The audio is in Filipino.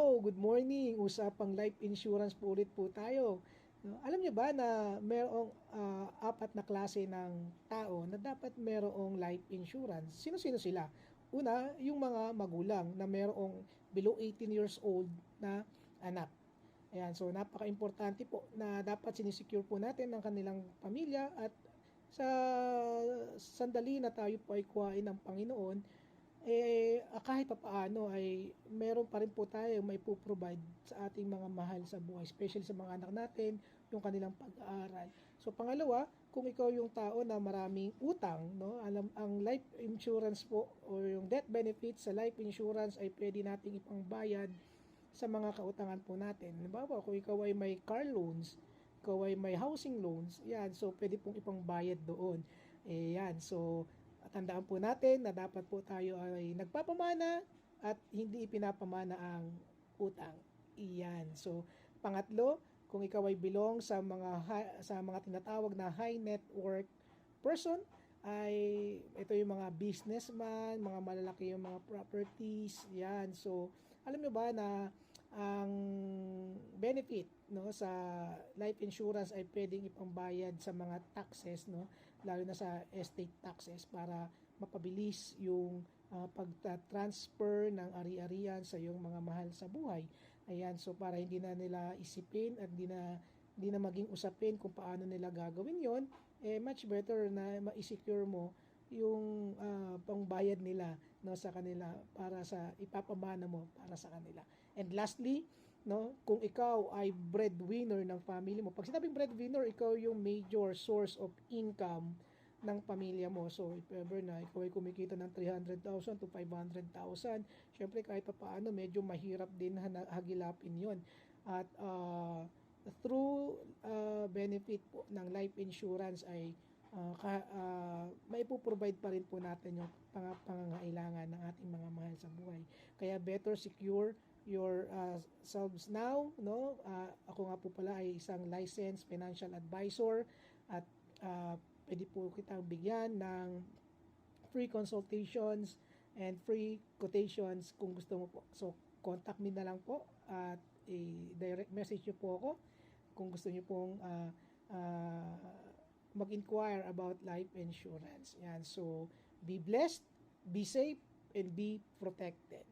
Hello, good morning. Usapang life insurance po ulit po tayo. No, alam niyo ba na mayroong apat na klase ng tao na dapat mayroong life insurance? Sino-sino sila? Una, yung mga magulang na mayroong below 18 years old na anak. Ayan, so napaka-importante po na dapat sinisecure po natin ang kanilang pamilya at sa sandali na tayo po ay kuhain ng Panginoon, kahit pa paano ay meron pa rin po tayo may provide sa ating mga mahal sa buhay, especially sa mga anak natin, yung kanilang pag-aaral. So pangalawa, kung ikaw yung tao na maraming utang, no, alam ang life insurance po o yung death benefits sa life insurance ay pwede nating ipangbayad sa mga kautangan po natin. Halimbawa, kung ikaw ay may car loans, ikaw ay may housing loans, yan, so pwede pong ipangbayad doon. Yan, so tandaan po natin na dapat po tayo ay nagpapamana at hindi ipinapamana ang utang. Iyan. So, pangatlo, kung ikaw ay belong sa mga tinatawag na high net worth person, ay ito yung mga businessman, mga malalaki yung mga properties, yan. So, alam nyo ba na ang benefit no sa life insurance ay pwedeng ipambayad sa mga taxes, no, lalo na sa estate taxes, para mapabilis yung pagta-transfer ng ari-arian sa iyong mga mahal sa buhay. Ayan, so para hindi na nila isipin at hindi na maging usapin kung paano nila gagawin yon, much better na ma-secure mo yung pangbayad nila, no, sa kanila, para sa ipapamana mo para sa kanila. And lastly, no, kung ikaw ay breadwinner ng family mo, pag sinabing breadwinner, ikaw yung major source of income ng pamilya mo. So, if ever na ikaw ay kumikita ng 300,000 to 500,000, syempre kahit pa paano medyo mahirap din hagilapin yon. At through benefit po ng life insurance ay maipoprovide pa rin po natin yung pangangailangan ng ating mga mahal sa buhay. Kaya better secure your selves now, no? Ako nga po pala ay isang licensed financial advisor at pwede po kitang bigyan ng free consultations and free quotations kung gusto mo po. So, contact me na lang po at direct message nyo po ako kung gusto nyo pong mag-inquire about life insurance. Yan. So, be blessed, be safe, and be protected.